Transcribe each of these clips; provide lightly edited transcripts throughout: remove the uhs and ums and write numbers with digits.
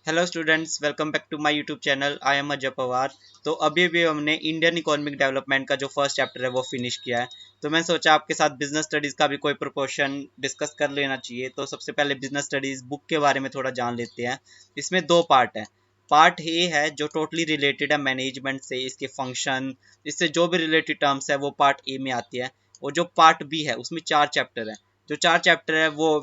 Hello students, welcome back to my YouTube channel. I am Ajay Pawar. तो अभी भी हमने इंडियन इकोनॉमिक डेवलपमेंट का जो फर्स्ट चैप्टर है वो फिनिश किया है। तो मैं सोचा आपके साथ बिजनेस स्टडीज़ का भी कोई प्रोपोर्शन डिस्कस कर लेना चाहिए। तो सबसे पहले बिजनेस स्टडीज़ बुक के बारे में थोड़ा जान लेते हैं। इसमें दो पार्ट हैं। पार्ट ए है जो टोटली रिलेटेड है मैनेजमेंट से, इसके फंक्शन, इससे जो भी रिलेटेड टर्म्स है वो पार्ट ए में आती है। और जो पार्ट बी है उसमें 4 चैप्टर हैं। जो 4 चैप्टर है वो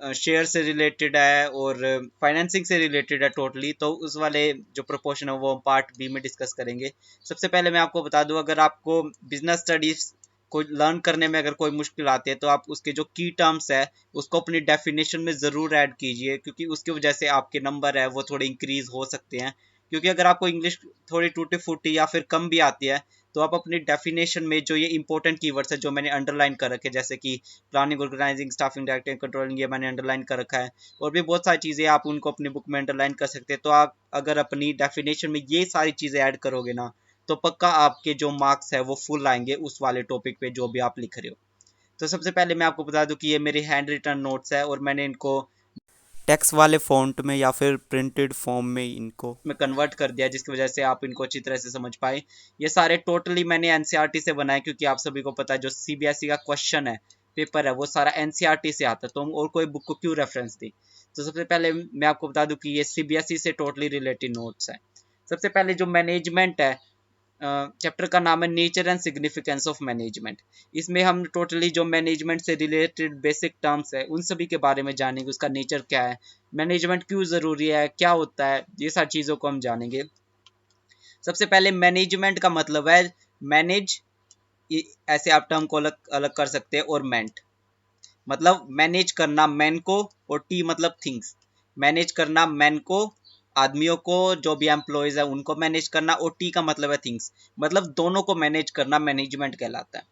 शेयर से रिलेटेड है और फाइनेंसिंग से रिलेटेड है टोटली। तो उस वाले जो प्रोपोर्शन है वो पार्ट बी में डिस्कस करेंगे। सबसे पहले मैं आपको बता दूं, अगर आपको बिजनेस स्टडीज को लर्न करने में अगर कोई मुश्किल आती है तो आप उसके जो की टर्म्स है उसको अपनी डेफिनेशन में ज़रूर ऐड कीजिए, क्योंकि उसकी वजह से आपके नंबर है वो थोड़े इंक्रीज हो सकते हैं। क्योंकि अगर आपको इंग्लिश थोड़ी टूटी फूटी या फिर कम भी आती है तो आप अपनी डेफिनेशन में जो ये इंपॉर्टेंट कीवर्ड्स है जो मैंने अंडरलाइन कर रखे, जैसे कि planning, organizing, staffing, directing, controlling, ये मैंने अंडरलाइन कर रखा है। और भी बहुत सारी चीज़ें आप उनको अपनी बुक में अंडरलाइन कर सकते हैं। तो आप अगर अपनी डेफिनेशन में ये सारी चीज़ें ऐड करोगे ना तो पक्का आपके जो मार्क्स है वो फुल आएंगे उस वाले टॉपिक पे जो भी आप लिख रहे हो। तो सबसे पहले मैं आपको बता दूं कि ये मेरे हैंड रिटन नोट्स है और मैंने इनको टेक्स्ट वाले फॉन्ट में या फिर प्रिंटेड फॉर्म में इनको मैं कन्वर्ट कर दिया, जिसकी वजह से आप इनको अच्छी तरह से समझ पाए। ये सारे टोटली मैंने एनसीईआरटी से बनाए, क्योंकि आप सभी को पता है जो सीबीएसई का क्वेश्चन है, पेपर है, वो सारा एनसीईआरटी से आता है। तो हम और कोई बुक को क्यों रेफरेंस दी। तो सबसे पहले मैं आपको बता दूं कि ये सीबीएसई से टोटली रिलेटेड नोट्स है। सबसे पहले जो मैनेजमेंट है, चैप्टर का नाम है nature and significance of management. इसमें हम टोटली जो मैनेजमेंट से रिलेटेड बेसिक टर्म्स है उन सभी के बारे में जानेंगे। उसका नेचर क्या है, मैनेजमेंट क्यों ज़रूरी है, क्या होता है, ये सारी चीज़ों को हम जानेंगे। सबसे पहले मैनेजमेंट का मतलब है मैनेज, ऐसे आप टर्म को अलग अलग कर सकते हैं। और मेंट मतलब मैनेज करना, मैन को, और टी मतलब थिंग्स। मैनेज करना मैन को, आदमियों को, जो भी एम्प्लॉयज है उनको मैनेज करना, और टी का मतलब है थिंग्स, मतलब दोनों को मैनेज करना मैनेजमेंट कहलाता है।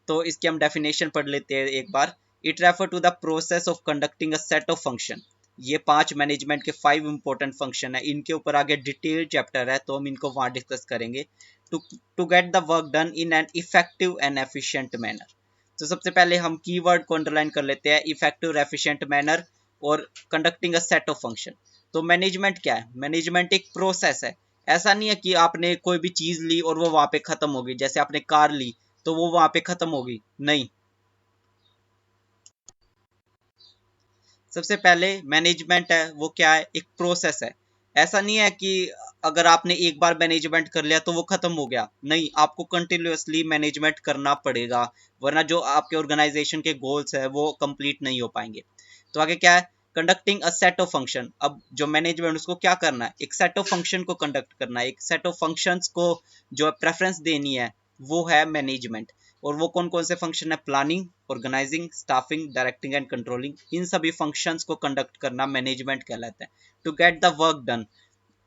तो इसकी हम डेफिनेशन पढ़ लेते हैं एक बार। It refer to the process of conducting a set of function. ये 5 मैनेजमेंट के 5 इंपॉर्टेंट फंक्शन है। इनके ऊपर आगे डिटेल चैप्टर है तो हम इनको वहां डिस्कस करेंगे। To get the work done in an effective and efficient manner. तो सबसे पहले हम कीवर्ड को अंडरलाइन कर लेते हैं, इफेक्टिव, एफिशिएंट मैनर और conducting a set of function. तो मैनेजमेंट क्या है? मैनेजमेंट एक प्रोसेस है। ऐसा नहीं है कि आपने कोई भी चीज ली और वो वहां पे खत्म हो गई। जैसे आपने कार ली तो वो वहां पे खत्म होगी, नहीं। सबसे पहले मैनेजमेंट है वो क्या है? एक प्रोसेस है। ऐसा नहीं है कि अगर आपने एक बार मैनेजमेंट कर लिया तो वो खत्म हो गया, नहीं, आपको कंटिन्यूअसली मैनेजमेंट करना पड़ेगा, वरना जो आपके ऑर्गेनाइजेशन के गोल्स है वो कंप्लीट नहीं हो पाएंगे। तो आगे क्या है? Conducting a set of function. अब जो मैनेजमेंट उसको क्या करना है? एक सेट ऑफ फंक्शन को कंडक्ट करना है, एक सेट ऑफ फंक्शंस को जो प्रेफरेंस देनी है वो है मैनेजमेंट। और वो कौन कौन से फंक्शन है? Planning, organizing, staffing, directing and controlling. इन सभी फंक्शंस को कंडक्ट करना मैनेजमेंट कहलाता है। To get the work done,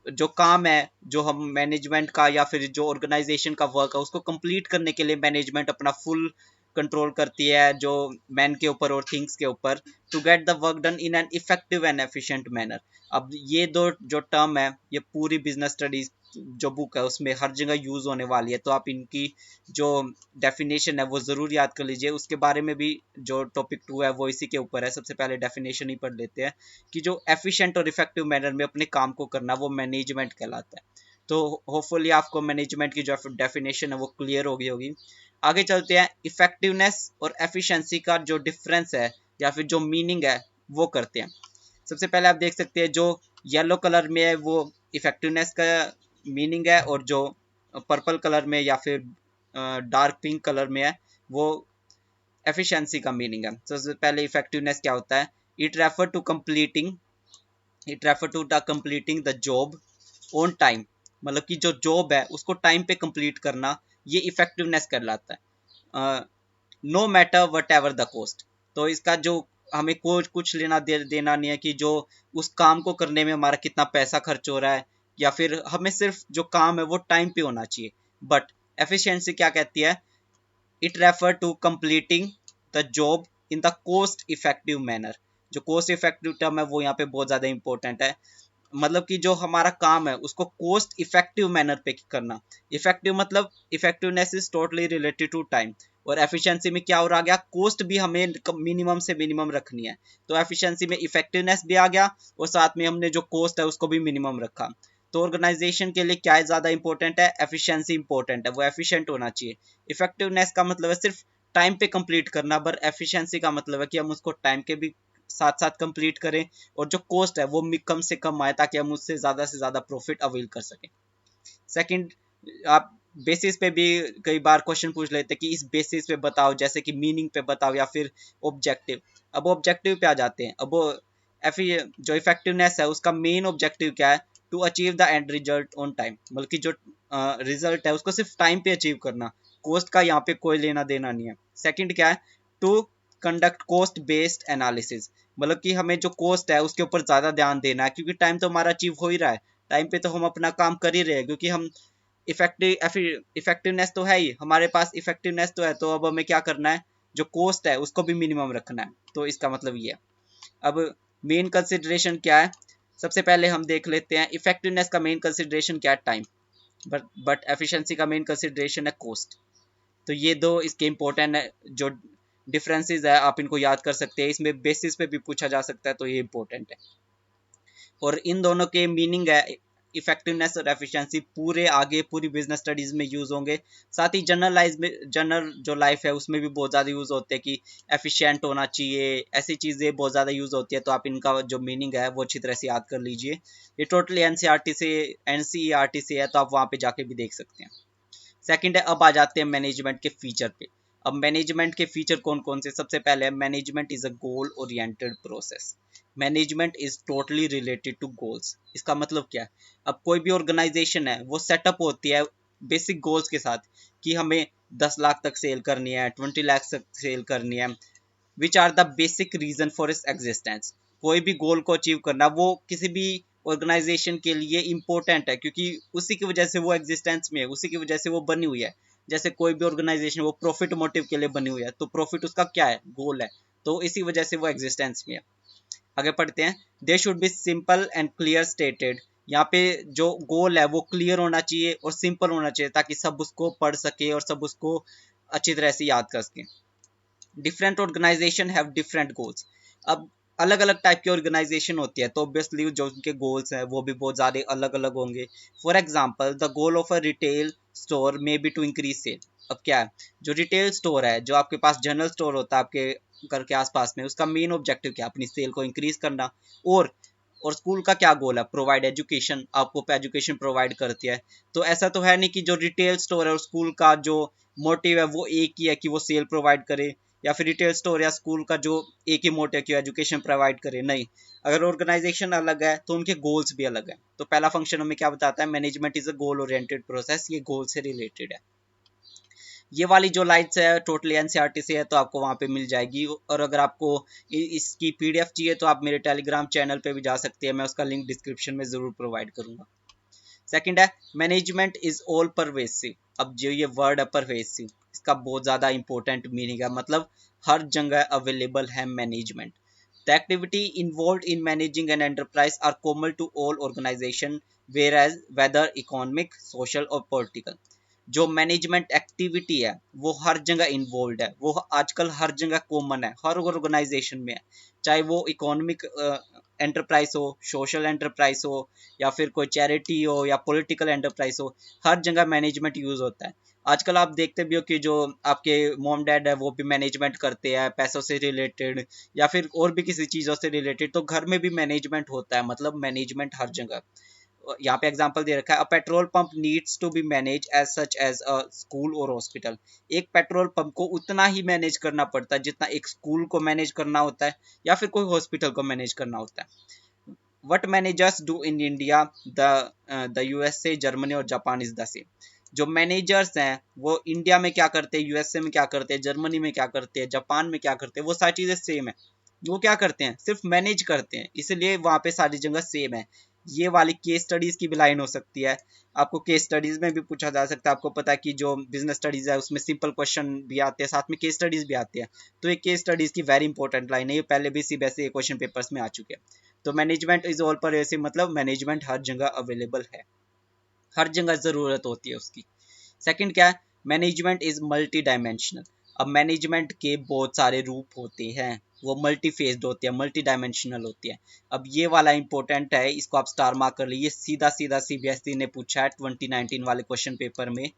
जो काम है, जो हम मैनेजमेंट का या फिर जो ऑर्गेनाइजेशन का वर्क है उसको कंप्लीट करने के लिए मैनेजमेंट अपना फुल कंट्रोल करती है जो मैन के ऊपर और थिंग्स के ऊपर। To get the work done in an effective and efficient manner. अब ये दो जो टर्म है ये पूरी बिजनेस स्टडीज जो बुक है उसमें हर जगह यूज होने वाली है। तो आप इनकी जो डेफिनेशन है वो ज़रूर याद कर लीजिए। उसके बारे में भी जो टॉपिक 2 है वो इसी के ऊपर है। सबसे पहले डेफिनेशन ही पढ़ लेते हैं कि जो एफिशिएंट और इफेक्टिव मैनर में अपने काम को करना वो मैनेजमेंट कहलाता है। तो होपफुली आपको मैनेजमेंट की जो डेफिनेशन है वो क्लियर हो गई होगी। आगे चलते हैं, इफेक्टिवनेस और एफिशिएंसी का जो डिफरेंस है या फिर जो मीनिंग है वो करते हैं। सबसे पहले आप देख सकते हैं जो येलो कलर में है वो इफेक्टिवनेस का मीनिंग है, और जो पर्पल कलर में या फिर डार्क पिंक कलर में है वो एफिशिएंसी का मीनिंग है। सबसे पहले इफेक्टिवनेस क्या होता है? It refer to completing it refer to the completing the job on time. मतलब कि जो जॉब है उसको टाइम पे कंप्लीट करना, ये इफेक्टिवनेस कहलाता है। No matter whatever the cost. तो इसका जो हमें कुछ लेना देना नहीं है कि जो उस काम को करने में हमारा कितना पैसा खर्च हो रहा है, या फिर हमें सिर्फ जो काम है वो टाइम पे होना चाहिए। बट एफिशिएंसी क्या कहती है? It refer to completing the job in the cost effective manner. जो कोस्ट इफेक्टिव टर्म है वो यहाँ पे बहुत ज़्यादा इंपॉर्टेंट है। मतलब कि जो हमारा काम है उसको कोस्ट इफेक्टिव मैनर पे करना। इफेक्टिव मतलब effectiveness is totally related to time. और एफिशिएंसी में क्या और आ गया, कॉस्ट भी हमें मिनिमम से मिनिमम रखनी है। तो एफिशिएंसी में इफेक्टिवनेस भी आ गया और साथ में हमने जो कॉस्ट है उसको भी मिनिमम रखा। तो ऑर्गेनाइजेशन के लिए क्या ज्यादा इंपॉर्टेंट है, एफिशिएंसी इंपॉर्टेंट है, वो एफिशिएंट होना चाहिए। इफेक्टिवनेस का मतलब है सिर्फ टाइम पे कंप्लीट करना, पर एफिशिएंसी का मतलब है कि हम उसको टाइम के भी साथ साथ कंप्लीट करें और जो कॉस्ट है वो कम से कम आए ताकि हम उससे ज्यादा प्रॉफिट अवेल कर सकें। सेकंड, आप बेसिस पे भी कई बार क्वेश्चन पूछ लेते हैं कि इस बेसिस पे बताओ, जैसे कि मीनिंग पे बताओ या फिर ऑब्जेक्टिव। अब ऑब्जेक्टिव पे आ जाते हैं। अब वो जो इफेक्टिवनेस है उसका मेन ऑब्जेक्टिव क्या है, to achieve the end result on time, बल्कि जो रिजल्ट है उसको सिर्फ टाइम पे अचीव करना, कॉस्ट का यहाँ पे कोई लेना देना नहीं है। सेकंड क्या है, to conduct cost based analysis, मतलब कि हमें जो कॉस्ट है उसके ऊपर ज्यादा ध्यान देना है, क्योंकि टाइम तो हमारा अचीव हो ही रहा है, टाइम पे तो हम अपना काम कर ही रहे हैं, क्योंकि हम इफेक्टिवनेस तो है ही हमारे पास, इफेक्टिवनेस तो है, तो अब हमें क्या करना है, जो कॉस्ट है उसको भी मिनिमम रखना है। तो इसका मतलब ये है। अब मेन कंसिडरेशन क्या है, सबसे पहले हम देख लेते हैं इफेक्टिवनेस का मेन कंसिडरेशन क्या है, टाइम, बट एफिशिएंसी का मेन कंसिडरेशन है कॉस्ट। तो ये दो इसके इंपॉर्टेंट है, जो डिफरेंसेस है आप इनको याद कर सकते हैं, इसमें बेसिस पे भी पूछा जा सकता है, तो ये इंपॉर्टेंट है। और इन दोनों के मीनिंग है, इफेक्टिवनेस और एफिशिएंसी पूरे आगे पूरी बिजनेस स्टडीज में यूज होंगे। साथ ही जनरल जो लाइफ है उसमें भी बहुत ज़्यादा यूज होते हैं कि एफिशिएंट होना चाहिए, ऐसी चीज़ें बहुत ज़्यादा यूज होती है। तो आप इनका जो मीनिंग है वो अच्छी तरह से याद कर लीजिए। ये टोटली एनसीईआरटी से है, तो आप वहाँ पे जाके भी देख सकते हैं। सेकंड है, अब आ जाते हैं मैनेजमेंट के फीचर पे। अब मैनेजमेंट के फीचर कौन कौन से, सबसे पहले है management is a goal oriented process. Management is totally related to goals. इसका मतलब क्या है, अब कोई भी ऑर्गेनाइजेशन है वो सेटअप होती है बेसिक गोल्स के साथ, कि हमें 10 लाख तक सेल करनी है, 20 लाख तक सेल करनी है, which are the basic reason for its existence. कोई भी गोल को अचीव करना वो किसी भी ऑर्गेनाइजेशन के लिए इंपॉर्टेंट है, क्योंकि उसी की वजह से वो एग्जिस्टेंस में है, उसी की वजह से वो बनी हुई है। जैसे कोई भी ऑर्गेनाइजेशन वो प्रॉफिट मोटिव के लिए बनी हुई है, तो प्रॉफिट उसका क्या है, गोल है, तो इसी वजह से वो एग्जिस्टेंस में है। आगे पढ़ते हैं, they should be simple and clear stated. यहाँ पे जो गोल है वो क्लियर होना चाहिए और सिंपल होना चाहिए, ताकि सब उसको पढ़ सके और सब उसको अच्छी तरह से याद कर सके। Different organization have different goals. अब अलग अलग टाइप की ऑर्गेनाइजेशन होती है, तो ऑब्वियसली जो उनके गोल्स हैं वो भी बहुत ज़्यादा अलग अलग होंगे। For example, the goal of a retail store may be to increase sale. अब क्या है, जो रिटेल स्टोर है, जो आपके पास जनरल स्टोर होता है आपके घर के आसपास में, उसका मेन ऑब्जेक्टिव क्या है, अपनी सेल को इंक्रीज करना। और और स्कूल का क्या गोल है, प्रोवाइड एजुकेशन, आपको एजुकेशन प्रोवाइड करती है। तो ऐसा तो है नहीं कि जो रिटेल स्टोर है और स्कूल का जो मोटिव है वो एक ही है कि वो सेल प्रोवाइड करे, या फिर रिटेल स्टोर या स्कूल का जो एक ही मोटिव है कि एजुकेशन प्रोवाइड करे, नहीं। अगर ऑर्गेनाइजेशन अलग है तो उनके गोल्स भी अलग है। तो पहला फंक्शन हमें क्या बताता है, management is a goal oriented process, ये गोल से रिलेटेड है। ये वाली जो लाइट्स है टोटली एनसीईआरटी से है, तो आपको वहाँ पे मिल जाएगी। और अगर आपको इसकी पीडीएफ चाहिए तो आप मेरे टेलीग्राम चैनल पे भी जा सकते हैं, मैं उसका लिंक डिस्क्रिप्शन में ज़रूर प्रोवाइड करूँगा। सेकंड है, मैनेजमेंट इज ऑल परवेसिव। अब जो ये वर्ड है परवेसिव, इसका बहुत ज़्यादा इंपॉर्टेंट मीनिंग है, मतलब हर जगह अवेलेबल है management. The activity involve in managing an enterprise are common to all organization, whereas whether economic, social और पॉलिटिकल। जो मैनेजमेंट एक्टिविटी है वो हर जगह इन्वॉल्व है, वो आजकल हर जगह कॉमन है, हर ऑर्गेनाइजेशन में है, चाहे वो इकोनॉमिक एंटरप्राइज हो, सोशल एंटरप्राइज हो, या फिर कोई चैरिटी हो, या पॉलिटिकल एंटरप्राइज हो, हर जगह मैनेजमेंट यूज होता है। आजकल आप देखते भी हो कि जो आपके मॉम डैड है वो भी मैनेजमेंट करते हैं पैसों से रिलेटेड, या फिर और भी किसी चीज़ों से रिलेटेड, तो घर में भी मैनेजमेंट होता है, मतलब मैनेजमेंट हर जगह। यहाँ पे एग्जांपल दे रखा है, a petrol pump needs to be manage as such as a school और हॉस्पिटल। एक पेट्रोल पंप को उतना ही मैनेज करना पड़ता है जितना एक स्कूल को मैनेज करना होता है या फिर कोई हॉस्पिटल को मैनेज करना होता है। What managers do in India, the USA, Germany और जापान इज द सेम। जो मैनेजर्स हैं वो इंडिया में क्या करते हैं, यूएसए में क्या करते हैं, जर्मनी में क्या करते हैं, जापान में क्या करते हैं, वो सारी चीज़ें सेम है। वो क्या करते हैं, सिर्फ मैनेज करते हैं, इसलिए वहाँ पे सारी जगह सेम है। ये वाली केस स्टडीज की भी लाइन हो सकती है, आपको केस स्टडीज में भी पूछा जा सकता है। आपको पता है कि जो बिजनेस स्टडीज है उसमें सिंपल क्वेश्चन भी आते हैं, साथ में केस स्टडीज भी आती है। तो ये केस स्टडीज की वेरी इंपॉर्टेंट लाइन है, ये पहले भी सीबीएसई क्वेश्चन पेपर्स में आ चुके हैं। तो मैनेजमेंट इज ऑल पर ऐसे मतलब मैनेजमेंट हर जगह अवेलेबल है, हर जगह ज़रूरत होती है उसकी। सेकंड क्या है, मैनेजमेंट इज मल्टी डायमेंशनल। अब मैनेजमेंट के बहुत सारे रूप होते हैं, वो मल्टी फेस्ड होते हैं, मल्टी डायमेंशनल होती है। अब ये वाला इंपॉर्टेंट है, इसको आप स्टार मार्क कर लीजिए। सीधा सीधा सीबीएसई ने पूछा है 2019 वाले क्वेश्चन पेपर में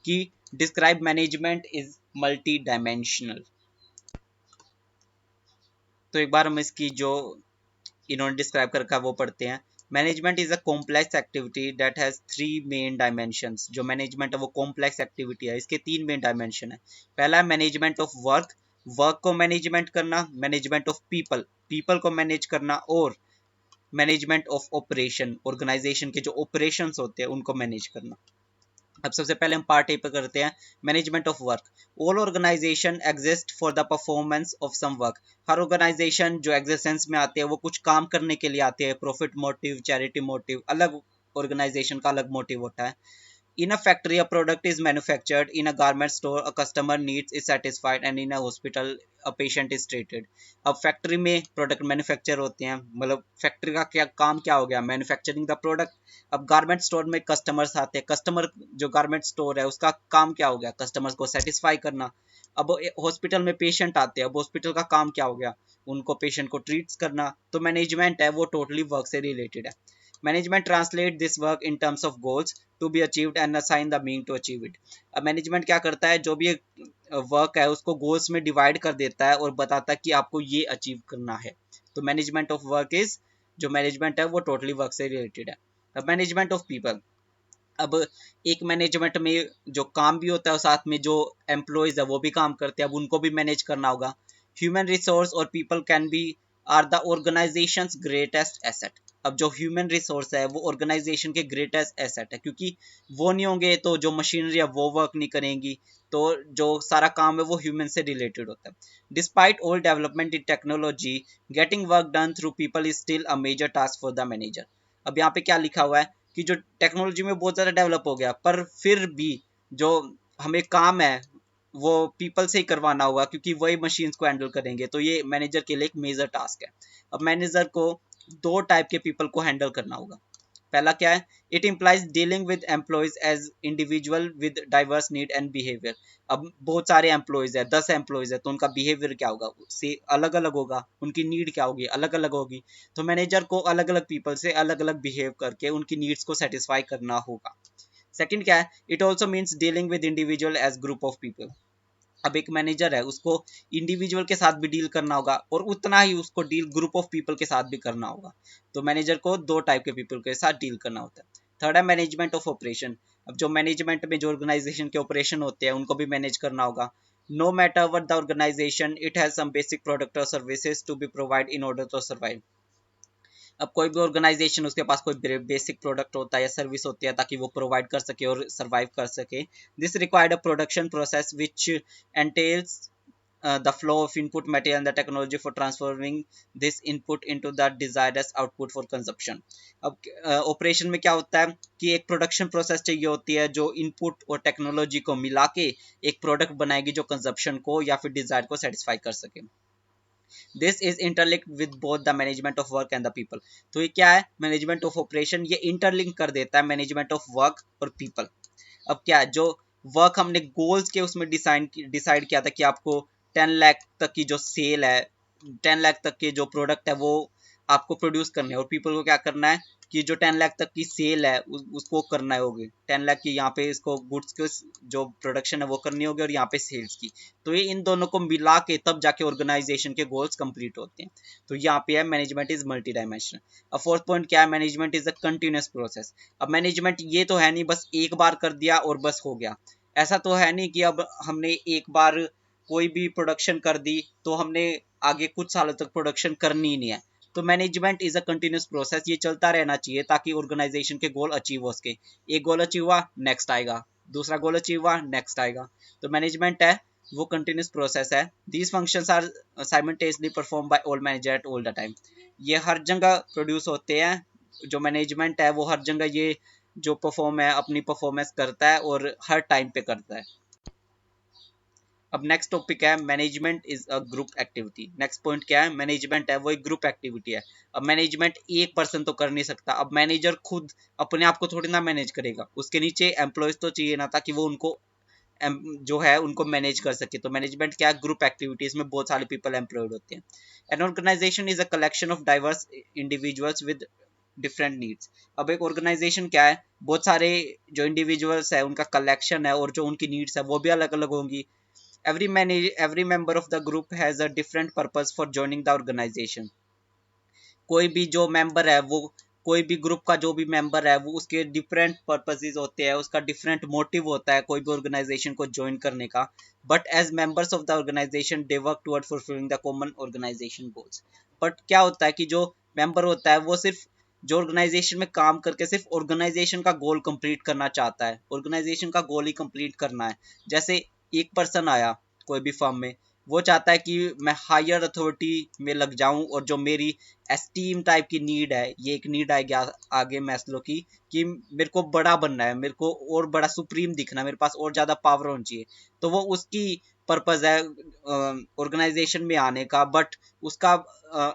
कि describe management is multi dimensional. तो एक बार हम इसकी जो इन्होंने डिस्क्राइब कर रखा है वो पढ़ते हैं। Management is a complex activity that has three main dimensions. जो मैनेजमेंट है वो कॉम्प्लेक्स एक्टिविटी है, इसके तीन मेन डायमेंशन है। पहला है मैनेजमेंट ऑफ वर्क, वर्क को मैनेजमेंट करना। मैनेजमेंट ऑफ पीपल, पीपल को मैनेज करना। और मैनेजमेंट ऑफ ऑपरेशन, ऑर्गेनाइजेशन के जो ऑपरेशंस होते हैं उनको मैनेज करना। अब सबसे पहले हम पार्ट ए पर करते हैं, management of work. All organization exist for the performance of some work. हर ऑर्गेनाइजेशन जो एग्जिस्टेंस में आते हैं वो कुछ काम करने के लिए आते हैं, प्रॉफिट मोटिव, चैरिटी मोटिव, अलग ऑर्गेनाइजेशन का अलग मोटिव होता है। In a factory, a product is manufactured. In a garment store, a customer needs is satisfied, and in a hospital, a patient is treated. अब फैक्ट्री में product manufacture होते हैं, मतलब फैक्ट्री का क्या काम क्या हो गया, मैन्युफैक्चरिंग द प्रोडक्ट। अब गारमेंट स्टोर में कस्टमर्स आते हैं, कस्टमर जो गारमेंट स्टोर है उसका काम क्या हो गया, कस्टमर्स को सेटिस्फाई करना। अब हॉस्पिटल में पेशेंट आते हैं, अब हॉस्पिटल का काम क्या हो गया, उनको पेशेंट को ट्रीट करना। तो मैनेजमेंट है वो टोटली वर्क से रिलेटेड है। Management translate this work in terms of goals to be achieved and assign the mean to achieve it. अब मैनेजमेंट क्या करता है, जो भी वर्क है उसको गोल्स में डिवाइड कर देता है और बताता है कि आपको ये अचीव करना है। तो मैनेजमेंट ऑफ वर्क इज, जो मैनेजमेंट है वो टोटली वर्क से रिलेटेड है। अब मैनेजमेंट ऑफ पीपल, अब एक मैनेजमेंट में जो काम भी होता है और साथ में जो एम्प्लॉयज है वो भी काम करते हैं, अब उनको भी मैनेज करना होगा। ह्यूमन रिसोर्स और people can be are the organisation's greatest asset. अब जो ह्यूमन रिसोर्स है वो ऑर्गेनाइजेशन के ग्रेटेस्ट एसेट है, क्योंकि वो नहीं होंगे तो जो मशीनरी है वो वर्क नहीं करेंगी, तो जो सारा काम है वो ह्यूमन से रिलेटेड होता है। Despite all development in technology, getting work done through people is still a major task for the manager. अब यहाँ पे क्या लिखा हुआ है कि जो टेक्नोलॉजी में बहुत ज़्यादा डेवलप हो गया, पर फिर भी जो हमें काम है वो पीपल से ही करवाना होगा, क्योंकि वही मशीन्स को हैंडल करेंगे। तो ये मैनेजर के लिए एक मेजर टास्क है। अब मैनेजर को दो टाइप के पीपल को हैंडल करना होगा। पहला क्या है, it employees dealing with employees as individual with diverse need and behaviour. अब बहुत सारे एम्प्लॉयज है, 10 एम्प्लॉयज है, तो उनका बिहेवियर क्या होगा, से अलग अलग होगा, उनकी नीड क्या होगी, अलग अलग होगी। तो मैनेजर को अलग अलग पीपल से अलग अलग बिहेव करके उनकी नीड्स को सेटिस्फाई करना होगा। सेकंड क्या है, it also means dealing with individual age group of people. अब एक मैनेजर है उसको इंडिविजुअल के साथ भी डील करना होगा और उतना ही उसको डील ग्रुप ऑफ पीपल के साथ भी करना होगा। तो मैनेजर को दो टाइप के पीपल के साथ डील करना होता है। थर्ड है मैनेजमेंट ऑफ ऑपरेशन। अब जो मैनेजमेंट में जो ऑर्गेनाइजेशन के ऑपरेशन होते हैं उनको भी मैनेज करना होगा। No matter what the organization, it has some basic product और services to be provide in order to survive. अब कोई भी ऑर्गेनाइजेशन उसके पास कोई बेसिक प्रोडक्ट होता है या सर्विस होती है ताकि वो प्रोवाइड कर सके और सर्वाइव कर सके। This required a production process which एंटेल्स the flow of input material and the technology for transforming this input into the desired output for consumption। अब ऑपरेशन में क्या होता है कि एक प्रोडक्शन प्रोसेस चाहिए होती है जो इनपुट और टेक्नोलॉजी को मिला के एक प्रोडक्ट बनाएगी जो कंजप्शन को या फिर डिजायर को सेटिस्फाई कर सके। This is interlinked with both the management of work and the people. तो ये क्या है, मैनेजमेंट ऑफ ऑपरेशन, ये इंटरलिंक कर देता है मैनेजमेंट ऑफ वर्क और पीपल। अब क्या है, जो वर्क हमने गोल्स के उसमें डिसाइड किया था कि आपको 10 लाख तक की जो सेल है, 10 लाख तक के जो प्रोडक्ट है वो आपको प्रोड्यूस करने हैं, और पीपल को क्या करना है कि जो 10 लाख तक की सेल है उसको करना होगी। 10 लाख की यहाँ पे इसको गुड्स के जो प्रोडक्शन है वो करनी होगी और यहाँ पे सेल्स की। तो ये इन दोनों को मिला के तब जाके ऑर्गेनाइजेशन के गोल्स कंप्लीट होते हैं। तो यहाँ पे है मैनेजमेंट इज मल्टी डायमेंशनल। अब फोर्थ पॉइंट क्या है, management is a continuous process. अब मैनेजमेंट ये तो है नहीं बस एक बार कर दिया और बस हो गया। ऐसा तो है नहीं कि अब हमने एक बार कोई भी प्रोडक्शन कर दी तो हमने आगे कुछ सालों तक प्रोडक्शन करनी ही नहीं है। तो management is a continuous process, ये चलता रहना चाहिए ताकि ऑर्गेनाइजेशन के गोल अचीव हो सके। एक गोल अचीव हुआ नेक्स्ट आएगा, दूसरा गोल अचीव हुआ नेक्स्ट आएगा। तो मैनेजमेंट है वो कंटिन्यूस प्रोसेस है। These functions are simultaneously perform by all manager at all the time. ये हर जगह प्रोड्यूस होते हैं, जो मैनेजमेंट है वो हर जगह ये जो परफॉर्म है अपनी परफॉर्मेंस करता है और हर टाइम पे करता है। अब नेक्स्ट टॉपिक है management is a group activity. Next point क्या है, मैनेजमेंट है वो एक ग्रुप एक्टिविटी है। अब मैनेजमेंट एक पर्सन तो कर नहीं सकता। अब मैनेजर खुद अपने आप को थोड़ी ना मैनेज करेगा, उसके नीचे एम्प्लॉयज तो चाहिए ना ताकि वो उनको जो है उनको मैनेज कर सके। तो मैनेजमेंट क्या है, ग्रुप एक्टिविटीज में बहुत सारे पीपल एम्प्लॉयड होते हैं। An organisation is a collection of diverse individuals with different needs. अब एक ऑर्गेनाइजेशन क्या है, बहुत सारे जो इंडिविजुअल्स है उनका कलेक्शन है, और जो उनकी नीड्स है वो भी अलग अलग होंगी। every member of the group has a different purpose for joining the organization। कोई भी जो मेंबर है वो, कोई भी ग्रुप का जो भी मेंबर है वो उसके डिफरेंट पर्पसेस होते हैं, उसका डिफरेंट मोटिव होता है कोई भी ऑर्गेनाइजेशन को ज्वाइन करने का। But as members of the organisation they work toward fulfilling the common organisation goals. But क्या होता है कि जो मेंबर होता है वो सिर्फ जो ऑर्गेनाइजेशन में काम करके सिर्फ ऑर्गेनाइजेशन का गोल कंप्लीट करना चाहता है, ऑर्गेनाइजेशन का गोल ही कंप्लीट करना है। जैसे एक पर्सन आया कोई भी फर्म में, वो चाहता है कि मैं हायर अथॉरिटी में लग जाऊं, और जो मेरी एस्टीम टाइप की नीड है, ये एक नीड आएगी आगे मैस्लो की, कि मेरे को बड़ा बनना है, मेरे को और बड़ा सुप्रीम दिखना है, मेरे पास और ज़्यादा पावर होनी चाहिए। तो वो उसकी पर्पज़ है ऑर्गेनाइजेशन में आने का। बट उसका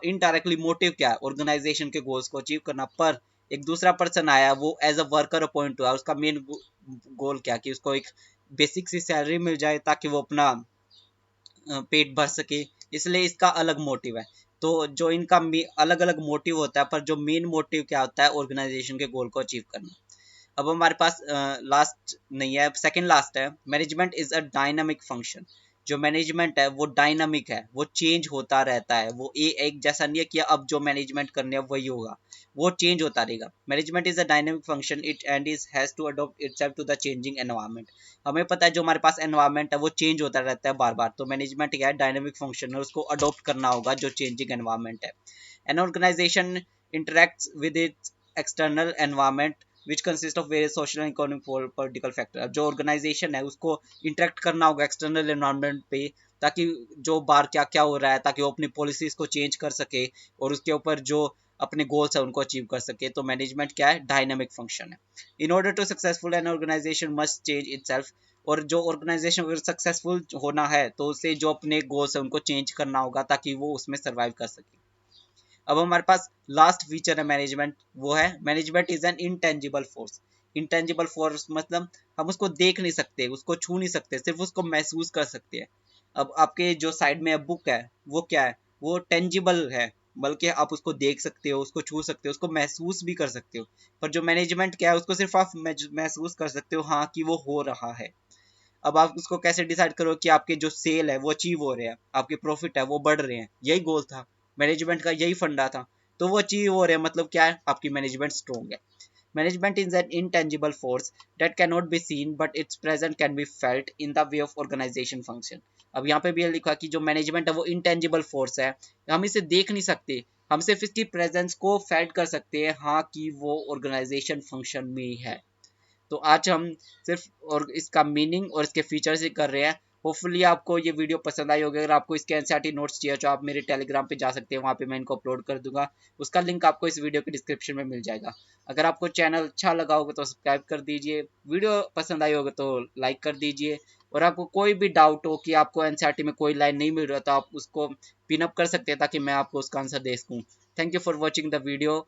इनडायरेक्टली मोटिव क्या है, ऑर्गेनाइजेशन के गोल्स को अचीव करना। पर एक दूसरा पर्सन आया, वो एज अ वर्कर अपॉइंट हुआ, उसका मेन गोल क्या, कि उसको एक बेसिक सी सैलरी मिल जाए ताकि वो अपना पेट भर सके, इसलिए इसका अलग मोटिव है। तो जो इनका अलग अलग मोटिव होता है, पर जो मेन मोटिव क्या होता है, ऑर्गेनाइजेशन के गोल को अचीव करना। अब हमारे पास लास्ट नहीं है, सेकंड लास्ट है, management is a dynamic function. जो मैनेजमेंट है वो डायनामिक है, वो चेंज होता रहता है, वो एक जैसा नहीं है कि अब जो मैनेजमेंट करने है वही होगा, वो चेंज होता रहेगा। Management is a dynamic function, it and is has to adopt itself to the changing environment. हमें पता है जो हमारे पास एनवायरनमेंट है वो चेंज होता रहता है बार बार, तो मैनेजमेंट क्या है, डायनामिक फंक्शन है, उसको अडॉप्ट करना होगा जो चेंजिंग एनवायरनमेंट है। An organisation interacts with its external environment which consist of various social and economic political factor. जो ऑर्गेनाइजेशन है उसको इंटरेक्ट करना होगा एक्सटर्नल एनवायरनमेंट पे, ताकि जो बाहर क्या क्या हो रहा है, ताकि वो अपनी पॉलिसीज को चेंज कर सके और उसके ऊपर जो अपने गोल्स है उनको अचीव कर सके। तो मैनेजमेंट क्या है, डायनामिक फंक्शन है। In order to successful an organisation must change itself. और जो ऑर्गेनाइजेशन अगर सक्सेसफुल होना है तो उसे जो अपने गोल्स है उनको चेंज करना होगा ताकि वो उसमें सर्वाइव कर सके। अब हमारे पास लास्ट फीचर है मैनेजमेंट, वो है management is an intangible force. Intangible force मतलब हम उसको देख नहीं सकते, उसको छू नहीं सकते, सिर्फ उसको महसूस कर सकते हैं। अब आपके जो साइड में बुक है वो क्या है, वो टेंजिबल है, बल्कि आप उसको देख सकते हो, उसको छू सकते हो, उसको महसूस भी कर सकते हो। पर जो मैनेजमेंट क्या है, उसको सिर्फ आप महसूस कर सकते हो, हाँ कि वो हो रहा है। अब आप उसको कैसे डिसाइड करो कि आपके जो सेल है वो अचीव हो रहे हैं, आपके प्रॉफिट है वो बढ़ रहे हैं, यही गोल था मैनेजमेंट का, यही फंडा था। तो वो अचीव हो रहे हैं, मतलब क्या है, आपकी मैनेजमेंट स्ट्रॉन्ग है। Management is an intangible force that can not be seen but its present can be felt in the way of organisation function. अब यहाँ पे भी लिखा कि जो मैनेजमेंट है वो इंटेंजिबल फोर्स है, हम इसे देख नहीं सकते, हम सिर्फ इसकी प्रेजेंस को फेल्ट कर सकते हैं, हाँ कि वो ऑर्गेनाइजेशन फंक्शन में है। तो आज हम सिर्फ और इसका मीनिंग और इसके फीचर्स ही कर रहे हैं। होपफुली आपको ये वीडियो पसंद आई होगी। अगर आपको इसके एनसीईआरटी नोट्स चाहिए तो आप मेरे टेलीग्राम पे जा सकते हैं, वहाँ पे मैं इनको अपलोड कर दूंगा। उसका लिंक आपको इस वीडियो के डिस्क्रिप्शन में मिल जाएगा। अगर आपको चैनल अच्छा लगा होगा तो सब्सक्राइब कर दीजिए, वीडियो पसंद आई होगा तो लाइक कर दीजिए। और आपको कोई भी डाउट हो कि आपको एनसीईआरटी में कोई लाइन नहीं मिल रहा तो आप उसको पिन अप कर सकते हैं ताकि मैं आपको उसका आंसर दे सकूँ। Thank you for watching the video.